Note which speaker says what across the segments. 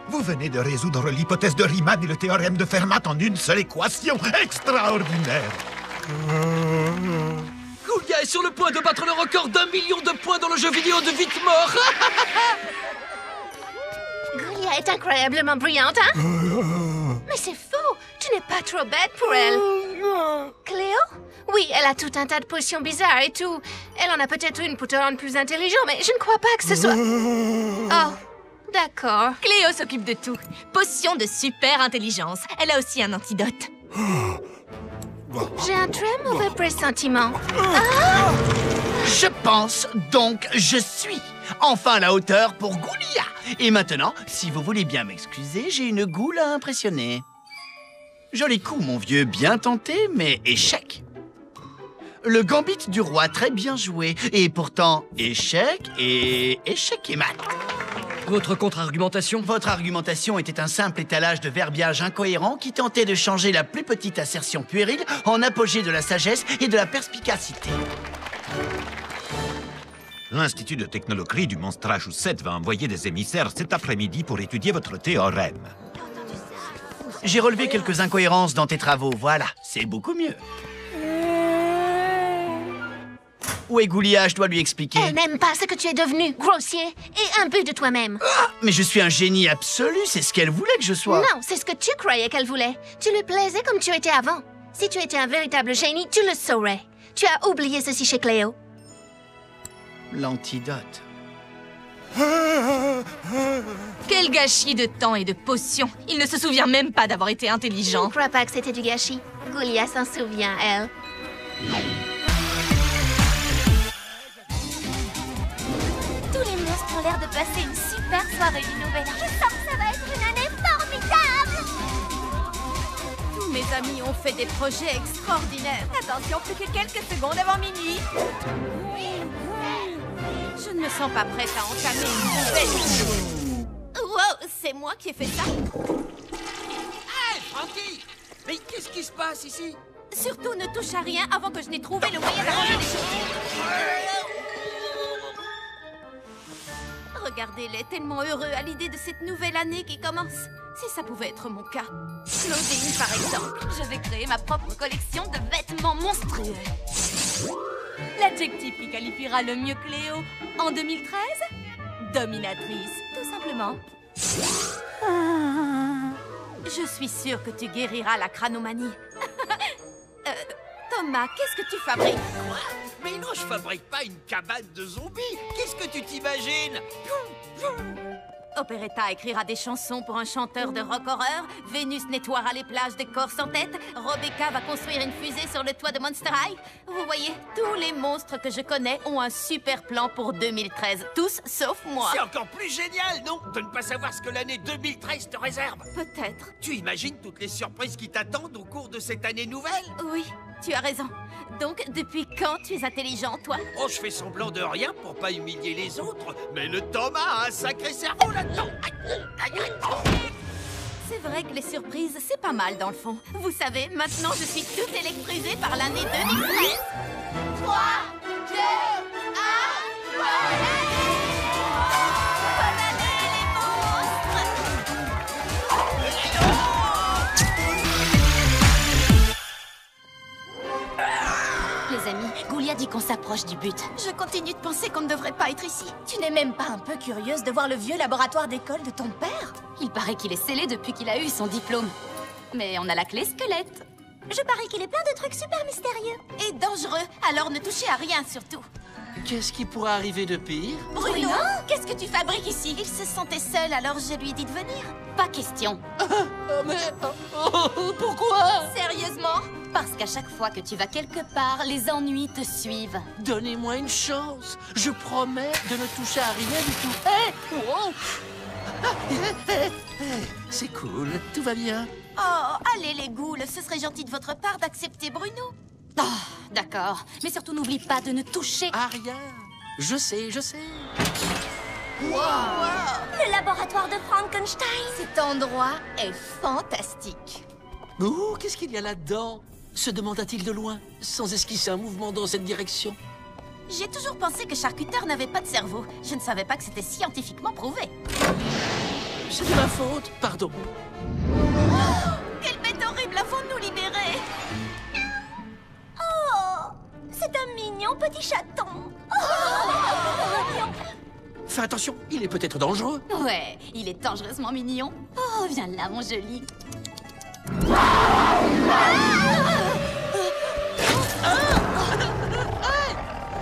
Speaker 1: Vous venez de résoudre l'hypothèse de Riemann et le théorème de Fermat en une seule équation. Extraordinaire!
Speaker 2: Goulia est sur le point de battre le record d'1 million de points dans le jeu vidéo de vite mort.
Speaker 3: Goulia est incroyablement brillante, hein? Mais c'est faux! Tu n'es pas trop bête pour elle. Cléo? Oui, elle a tout un tas de potions bizarres et tout. Elle en a peut-être une pour te rendre plus intelligent, mais je ne crois pas que ce soit... Oh, d'accord.
Speaker 4: Cléo s'occupe de tout. Potion de super intelligence. Elle a aussi un antidote.
Speaker 3: J'ai un très mauvais pressentiment.
Speaker 5: Je pense, donc je suis enfin à la hauteur pour Goulia. Et maintenant, si vous voulez bien m'excuser, j'ai une goule à impressionner. Joli coup, mon vieux, bien tenté, mais échec. Le gambit du roi, très bien joué. Et pourtant, échec et mat.
Speaker 2: Votre contre-argumentation?
Speaker 5: Votre argumentation était un simple étalage de verbiage incohérent qui tentait de changer la plus petite assertion puérile en apogée de la sagesse et de la perspicacité.
Speaker 1: L'Institut de technologie du Monstrage 7 va envoyer des émissaires cet après-midi pour étudier votre théorème.
Speaker 5: J'ai relevé quelques incohérences dans tes travaux, voilà, c'est beaucoup mieux. Où est Goulia? Je dois lui expliquer.
Speaker 3: Elle n'aime pas ce que tu es devenu, grossier et imbu de toi-même.
Speaker 5: Ah, mais je suis un génie absolu, c'est ce qu'elle voulait que je sois.
Speaker 3: Non, c'est ce que tu croyais qu'elle voulait. Tu lui plaisais comme tu étais avant. Si tu étais un véritable génie, tu le saurais. Tu as oublié ceci chez Cléo.
Speaker 5: L'antidote.
Speaker 4: Quel gâchis de temps et de potions. Il ne se souvient même pas d'avoir été
Speaker 3: Je ne
Speaker 4: intelligent.
Speaker 3: crois pas que c'était du gâchis. Goulia s'en souvient, elle.
Speaker 6: Tous les monstres ont l'air de passer une super soirée du Nouvel An. Je sens que ça va être une année formidable.
Speaker 7: Tous mes amis ont fait des projets extraordinaires. Attention, plus que quelques secondes avant minuit. Je ne me sens pas prête à entamer une nouvelle. Wow, c'est moi qui ai fait ça.
Speaker 2: Hey, Frankie! Mais qu'est-ce qui se passe ici?
Speaker 7: Surtout ne touche à rien avant que je n'ai trouvé le moyen d'arranger les choses. Regardez-les, tellement heureux à l'idée de cette nouvelle année qui commence. Si ça pouvait être mon cas. Claudine, par exemple. Je vais créer ma propre collection de vêtements monstrueux. L'adjectif qui qualifiera le mieux Cléo en 2013 ? Dominatrice, tout simplement. Je suis sûre que tu guériras la cranomanie. Thomas, qu'est-ce que tu fabriques?
Speaker 2: Quoi? Mais non, je fabrique pas une cabane de zombies. Qu'est-ce que tu t'imagines?
Speaker 7: Operetta écrira des chansons pour un chanteur de rock horreur. Vénus nettoiera les plages de corps sans tête. Rebecca va construire une fusée sur le toit de Monster High. Vous voyez, tous les monstres que je connais ont un super plan pour 2013. Tous sauf moi.
Speaker 2: C'est encore plus génial, non? De ne pas savoir ce que l'année 2013 te réserve.
Speaker 7: Peut-être.
Speaker 2: Tu imagines toutes les surprises qui t'attendent au cours de cette année nouvelle?
Speaker 7: Oui, tu as raison. Donc, depuis quand tu es intelligent, toi?
Speaker 2: Oh, je fais semblant de rien pour pas humilier les autres, mais le Thomas a un sacré cerveau là-dedans.
Speaker 7: C'est vrai que les surprises, c'est pas mal dans le fond. Vous savez, maintenant je suis toute électrisée par l'année 2013. 3, 2, 1, bonne année! Bonne année, les monstres!
Speaker 6: Les amis, Goulia dit qu'on s'approche du but.
Speaker 7: Je continue de penser qu'on ne devrait pas être ici.
Speaker 6: Tu n'es même pas un peu curieuse de voir le vieux laboratoire d'école de ton père? Il paraît qu'il est scellé depuis qu'il a eu son diplôme. Mais on a la clé squelette. Je parie qu'il est plein de trucs super mystérieux.
Speaker 7: Et dangereux, alors ne touchez à rien surtout.
Speaker 2: Qu'est-ce qui pourrait arriver de pire?
Speaker 7: Bruno, qu'est-ce que tu fabriques ici? Il se sentait seul, alors je lui ai dit de venir.
Speaker 6: Pas question.
Speaker 2: Pourquoi?
Speaker 7: Sérieusement?
Speaker 6: Parce qu'à chaque fois que tu vas quelque part, les ennuis te suivent.
Speaker 2: Donnez-moi une chance. Je promets de ne toucher à rien du tout. Hey! Wow! C'est cool, tout va bien.
Speaker 7: Oh, allez les ghouls, ce serait gentil de votre part d'accepter Bruno.
Speaker 6: Ah, d'accord. Mais surtout, n'oublie pas de ne toucher...
Speaker 2: À rien. Je sais, je sais.
Speaker 6: Le laboratoire de Frankenstein.
Speaker 7: Cet endroit est fantastique.
Speaker 2: Oh, qu'est-ce qu'il y a là-dedans? Se demanda-t-il de loin, sans esquisser un mouvement dans cette direction.
Speaker 7: J'ai toujours pensé que charcuteur n'avait pas de cerveau. Je ne savais pas que c'était scientifiquement prouvé.
Speaker 2: C'est de ma faute, pardon.
Speaker 7: Quelle bête horrible avant de nous libérer! Oh! C'est un mignon petit chaton! Oh!
Speaker 2: Fais attention, il est peut-être dangereux.
Speaker 6: Ouais, il est dangereusement mignon. Oh, viens là, mon joli.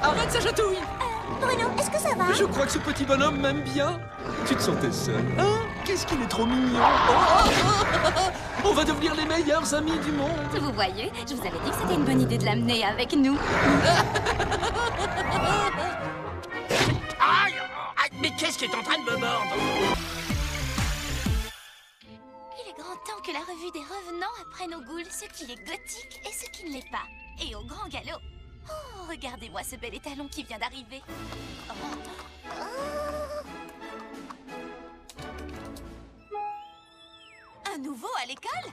Speaker 2: Arrête sa chatouille!
Speaker 7: Bruno, est-ce que ça va?
Speaker 2: Je crois que ce petit bonhomme m'aime bien. Tu te sentais seul, hein? Qu'est-ce qu'il est trop mignon! Oh, on va devenir les meilleurs amis du monde!
Speaker 6: Vous voyez, je vous avais dit que c'était une bonne idée de l'amener avec nous.
Speaker 5: Aïe! Mais qu'est-ce qui est en train de me mordre?
Speaker 6: Il est grand temps que la revue des revenants apprenne aux ghouls ce qui est gothique et ce qui ne l'est pas. Et au grand galop. Oh, regardez-moi ce bel étalon qui vient d'arriver. Un nouveau à l'école?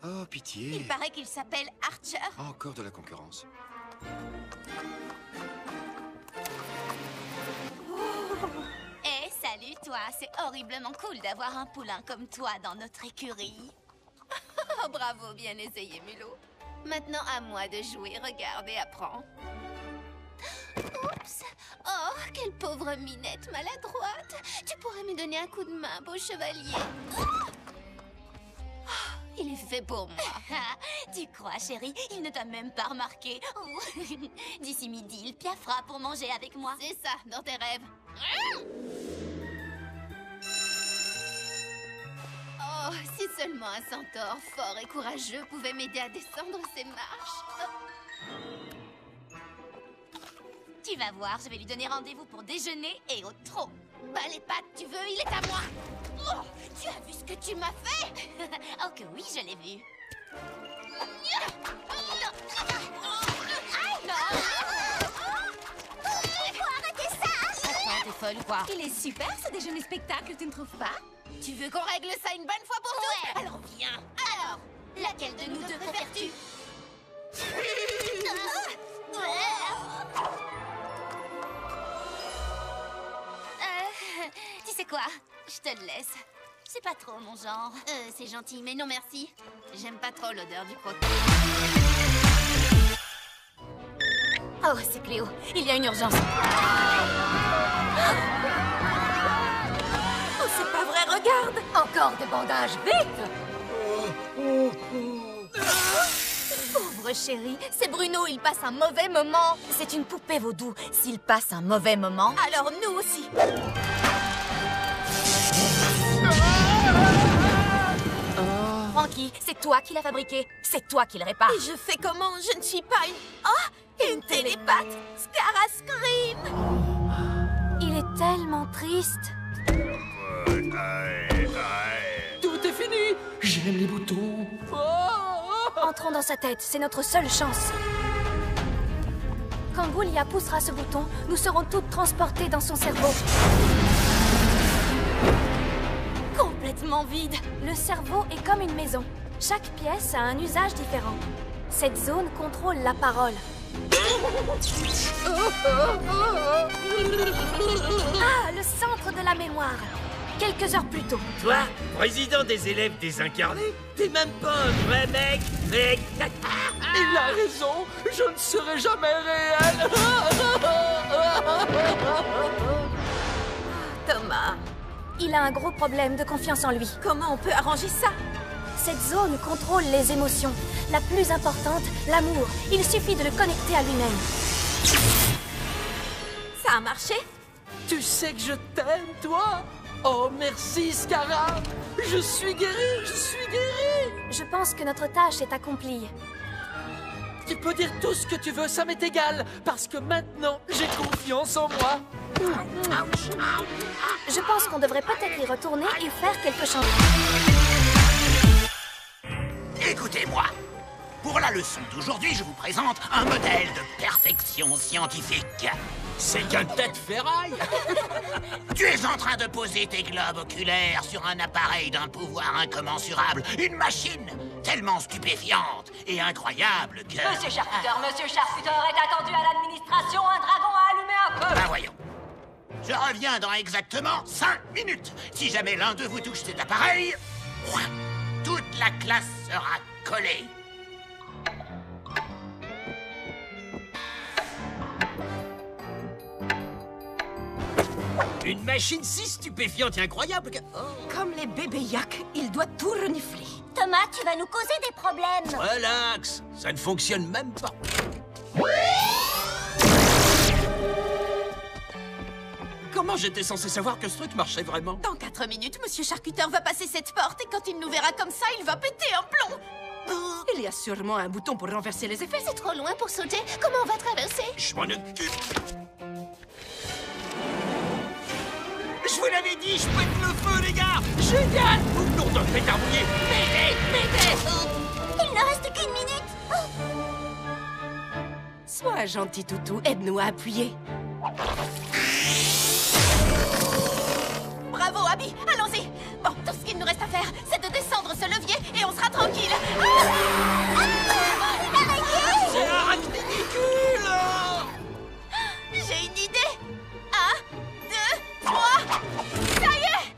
Speaker 8: Oh, pitié.
Speaker 6: Il paraît qu'il s'appelle Archer.
Speaker 8: Encore de la concurrence.
Speaker 6: Eh, salut toi, c'est horriblement cool d'avoir un poulain comme toi dans notre écurie. Oh, bravo, bien essayé, Mulot. Maintenant, à moi de jouer. Regarde et apprends. Oups. Oh, quelle pauvre minette maladroite. Tu pourrais me donner un coup de main, beau chevalier. Oh, il est fait pour moi. Tu crois, chérie? Il ne t'a même pas remarqué. Oh. D'ici midi, il piaffera pour manger avec moi. C'est ça, dans tes rêves. Oh, si seulement un centaure fort et courageux pouvait m'aider à descendre ces marches. Oh. Tu vas voir, je vais lui donner rendez-vous pour déjeuner et au trot. Bah les pattes, tu veux, il est à moi. Oh, tu as vu ce que tu m'as fait? Oh que oui, je l'ai vu.
Speaker 7: Il faut arrêter ça!
Speaker 6: Attends, t'es folle ou quoi?
Speaker 7: Il est super ce déjeuner spectacle, tu ne trouves pas?
Speaker 6: Tu veux qu'on règle ça une bonne fois pour toutes? Alors viens. Alors, laquelle de nous deux préfères-tu? Tu sais quoi? Je te le laisse. C'est pas trop mon genre. C'est gentil, mais non merci. J'aime pas trop l'odeur du croquis. Oh, c'est Cléo. Il y a une urgence.
Speaker 7: Oh, c'est pas vrai, regarde!
Speaker 6: Encore des bandages, vite!
Speaker 7: Pauvre chérie, c'est Bruno, il passe un mauvais moment.
Speaker 6: C'est une poupée vaudou. S'il passe un mauvais moment...
Speaker 7: Alors nous aussi.
Speaker 6: Frankie, c'est toi qui l'as fabriqué. C'est toi qui le répare.
Speaker 7: Et je fais comment? Je ne suis pas une... Oh! Une télépathe! Scara Scream!
Speaker 6: Il est tellement triste.
Speaker 2: Tout est fini! J'aime les boutons.
Speaker 6: Entrons dans sa tête, c'est notre seule chance. Quand Goulia poussera ce bouton, nous serons toutes transportées dans son cerveau. Complètement vide. Le cerveau est comme une maison. Chaque pièce a un usage différent. Cette zone contrôle la parole. Ah, le centre de la mémoire. Quelques heures plus tôt.
Speaker 9: Toi, président des élèves désincarnés, t'es même pas un vrai mec, mec.
Speaker 2: Il a raison, je ne serai jamais réel.
Speaker 7: Thomas,
Speaker 6: Il a un gros problème de confiance en lui.
Speaker 7: comment on peut arranger ça?
Speaker 6: Cette zone contrôle les émotions. La plus importante, l'amour. Il suffit de le connecter à lui-même.
Speaker 7: Ça a marché?
Speaker 2: Tu sais que je t'aime, toi? Oh, merci, Scara. Je suis guéri, je suis guéri.
Speaker 6: Je pense que notre tâche est accomplie.
Speaker 2: Tu peux dire tout ce que tu veux, ça m'est égal. Parce que maintenant, j'ai confiance en moi.
Speaker 6: Je pense qu'on devrait peut-être y retourner et faire quelque chose.
Speaker 5: Écoutez-moi. Pour la leçon d'aujourd'hui, je vous présente un modèle de perfection scientifique.
Speaker 2: C'est qu'un tête ferraille.
Speaker 5: Tu es en train de poser tes globes oculaires sur un appareil d'un pouvoir incommensurable. Une machine tellement stupéfiante et incroyable que...
Speaker 10: Monsieur Charcuteur est attendu à l'administration. Un dragon a allumé un feu.
Speaker 5: Ben voyons.
Speaker 10: Je reviens dans exactement 5 minutes. Si jamais l'un de vous touche cet appareil, toute la classe sera collée.
Speaker 9: Une machine si stupéfiante et incroyable que...
Speaker 7: Comme les bébés yak, il doit tout renifler.
Speaker 6: Thomas, tu vas nous causer des problèmes.
Speaker 9: Relax, ça ne fonctionne même pas. Comment j'étais censé savoir que ce truc marchait vraiment?
Speaker 7: Dans 4 minutes, Monsieur Charcuteur va passer cette porte et quand il nous verra comme ça, il va péter un plomb. Il y a sûrement un bouton pour renverser les effets.
Speaker 3: C'est trop loin pour sauter. Comment on va traverser?
Speaker 9: Je m'en occupe.
Speaker 10: Je vous l'avais dit, je pète le feu, les gars.
Speaker 9: Génial! Nom de pétardouiller! M'aidez!
Speaker 6: Il ne reste qu'une minute.
Speaker 7: Sois un gentil toutou, aide-nous à appuyer. Bravo, Abby, allons-y. Bon, tout ce qu'il nous reste à faire, c'est de descendre ce levier et on sera tranquille.
Speaker 9: C'est un ridicule!
Speaker 7: J'ai une idée. 1, 2, 3. Ça y est!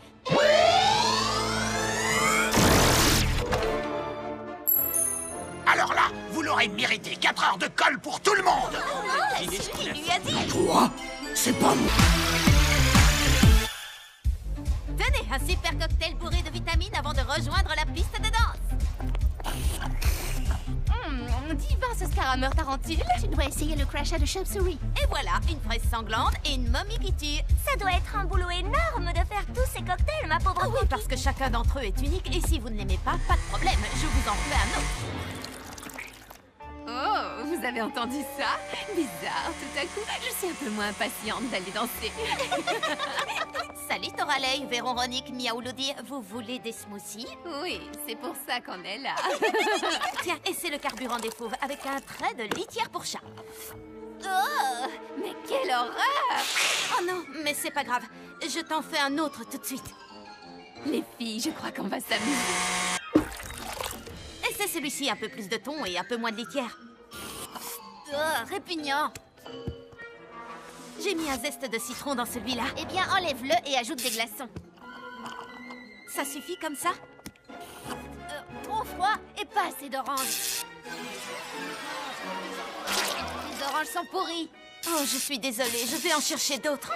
Speaker 10: Alors là, vous l'aurez mérité. 4 heures de colle pour tout le monde.
Speaker 7: C'est ce qu'il lui a dit.
Speaker 10: Quoi? C'est pas moi.
Speaker 6: Tenez, un super cocktail bourré de vitamines avant de rejoindre la piste de danse.
Speaker 3: Divin ce scarameur tarentule. Tu dois essayer le crachat de chauve-souris.
Speaker 6: Et voilà, une fraise sanglante et une momie qui tue. Ça doit être un boulot énorme de faire tous ces cocktails, ma pauvre.
Speaker 7: Ah oui, parce que chacun d'entre eux est unique et si vous ne l'aimez pas, pas de problème, je vous en fais un autre.
Speaker 11: Oh, vous avez entendu ça? Bizarre, tout à coup, je suis un peu moins impatiente d'aller danser.
Speaker 6: Salut Toralei, Véronique, Miaouloudi, vous voulez des smoothies?
Speaker 11: Oui, c'est pour ça qu'on est là.
Speaker 6: Tiens, et c'est le carburant des fauves avec un trait de litière pour chat.
Speaker 11: Oh, mais quelle horreur!
Speaker 6: Oh non, mais c'est pas grave, je t'en fais un autre tout de suite.
Speaker 11: Les filles, je crois qu'on va s'amuser.
Speaker 6: Et c'est celui-ci, un peu plus de thon et un peu moins de litière.
Speaker 3: Répugnant.
Speaker 6: J'ai mis un zeste de citron dans celui-là.
Speaker 3: Eh bien, enlève-le et ajoute des glaçons.
Speaker 6: Ça suffit comme ça?
Speaker 3: Trop froid et pas assez d'oranges. Les oranges sont pourries.
Speaker 6: Oh, je suis désolée, je vais en chercher d'autres.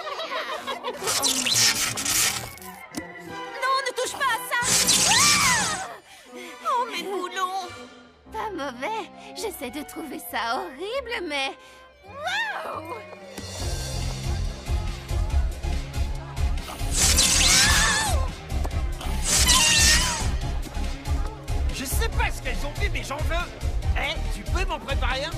Speaker 6: Non, ne touche pas à ça! Oh, mes boulons!
Speaker 3: Pas mauvais. J'essaie de trouver ça horrible, mais... Wow!
Speaker 9: Je sais pas ce qu'elles ont fait, mais j'en veux. Eh, tu peux m'en préparer un?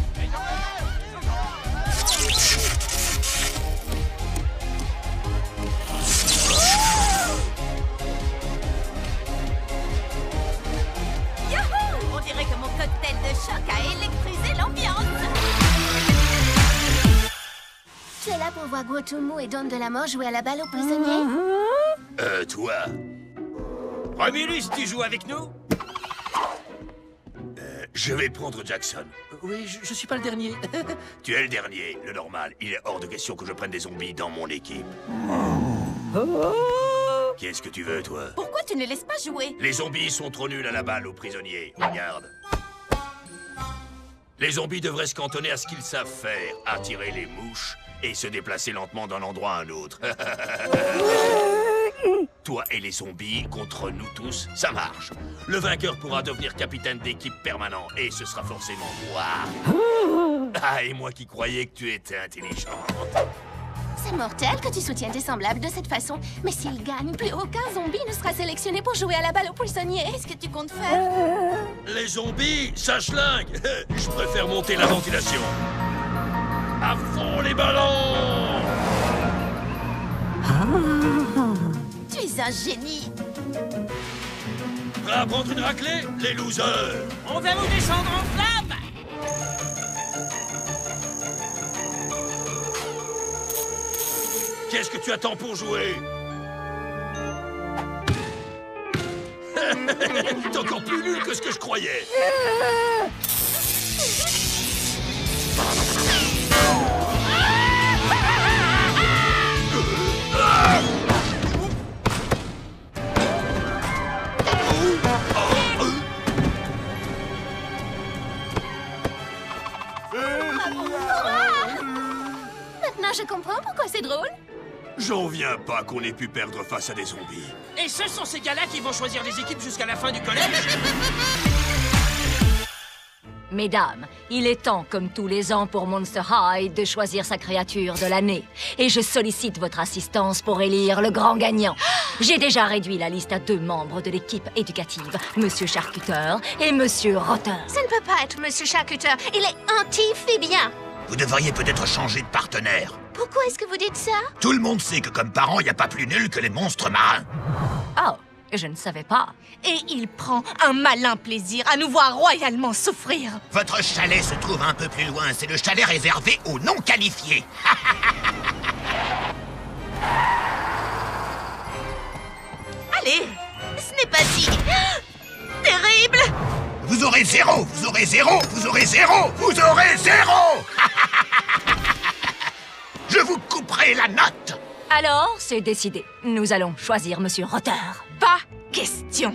Speaker 6: Yahoo! On dirait que mon cocktail de choc a électrisé l'ambiance.
Speaker 3: Tu es là pour voir Guotumu et Dawn de la Mort jouer à la balle aux prisonniers?
Speaker 10: Toi.
Speaker 9: Romulus, tu joues avec nous?
Speaker 10: Je vais prendre Jackson.
Speaker 2: Oui, je suis pas le dernier.
Speaker 10: Tu es le dernier, le normal. Il est hors de question que je prenne des zombies dans mon équipe. Qu'est-ce que tu veux, toi?
Speaker 6: Pourquoi tu ne laisses pas jouer?
Speaker 10: Les zombies sont trop nuls à la balle aux prisonniers. Regarde. Les zombies devraient se cantonner à ce qu'ils savent faire. Attirer les mouches et se déplacer lentement d'un endroit à un autre. Toi et les zombies contre nous tous, ça marche. Le vainqueur pourra devenir capitaine d'équipe permanent et ce sera forcément moi. Ah, et moi qui croyais que tu étais intelligente.
Speaker 3: C'est mortel que tu soutiennes tes semblables de cette façon. Mais s'ils gagnent, plus aucun zombie ne sera sélectionné pour jouer à la balle aux prisonniers.
Speaker 6: Qu'est-ce que tu comptes faire?
Speaker 10: Les zombies, ça schlingue. Je préfère monter la ventilation. À fond les ballons!
Speaker 6: Tu es un génie.
Speaker 10: Prêt à prendre une raclée, les losers?
Speaker 9: On va vous descendre en flamme!
Speaker 10: Qu'est-ce que tu attends pour jouer? T'es encore plus nul que ce que je croyais.
Speaker 7: je comprends pourquoi c'est drôle.
Speaker 10: J'en viens pas qu'on ait pu perdre face à des zombies.
Speaker 9: Et ce sont ces gars-là qui vont choisir les équipes jusqu'à la fin du collège?
Speaker 12: Mesdames, il est temps, comme tous les ans pour Monster High, de choisir sa créature de l'année. Et je sollicite votre assistance pour élire le grand gagnant. J'ai déjà réduit la liste à 2 membres de l'équipe éducative, Monsieur Charcuteur et Monsieur Rotter.
Speaker 3: Ça ne peut pas être Monsieur Charcuteur. Il est anti-phébien.
Speaker 1: Vous devriez peut-être changer de partenaire.
Speaker 3: Pourquoi est-ce que vous dites ça?
Speaker 1: Tout le monde sait que comme parent, il n'y a pas plus nul que les monstres marins.
Speaker 12: Oh, je ne savais pas.
Speaker 4: Et il prend un malin plaisir à nous voir royalement souffrir.
Speaker 1: Votre chalet se trouve un peu plus loin. C'est le chalet réservé aux non qualifiés.
Speaker 4: Allez, ce n'est pas si... terrible.
Speaker 1: Vous aurez 0, vous aurez 0, vous aurez 0, vous aurez 0. Je vous couperai la note.
Speaker 12: Alors, c'est décidé. Nous allons choisir Monsieur Rotter.
Speaker 4: Pas question.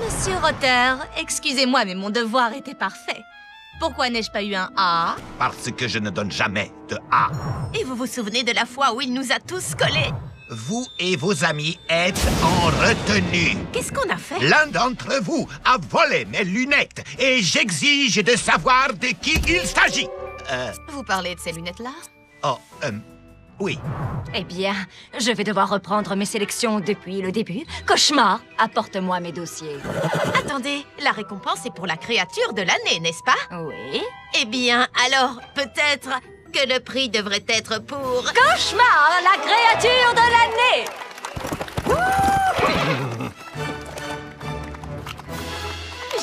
Speaker 4: Monsieur Rotter, excusez-moi, mais mon devoir était parfait. Pourquoi n'ai-je pas eu un A?
Speaker 1: Parce que je ne donne jamais de A.
Speaker 4: Et vous vous souvenez de la fois où il nous a tous collés?
Speaker 1: Vous et vos amis êtes en retenue.
Speaker 4: Qu'est-ce qu'on a fait?
Speaker 1: L'un d'entre vous a volé mes lunettes et j'exige de savoir de qui il s'agit.
Speaker 4: Vous parlez de ces lunettes-là?
Speaker 1: Oh, oui.
Speaker 12: Eh bien, je vais devoir reprendre mes sélections depuis le début. Cauchemar, apporte-moi mes dossiers.
Speaker 7: Attendez, la récompense est pour la créature de l'année, n'est-ce pas?
Speaker 12: Oui.
Speaker 7: Eh bien, alors, peut-être que le prix devrait être pour...
Speaker 12: Cauchemar, la créature de l'année!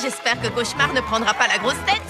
Speaker 7: J'espère que Cauchemar ne prendra pas la grosse tête.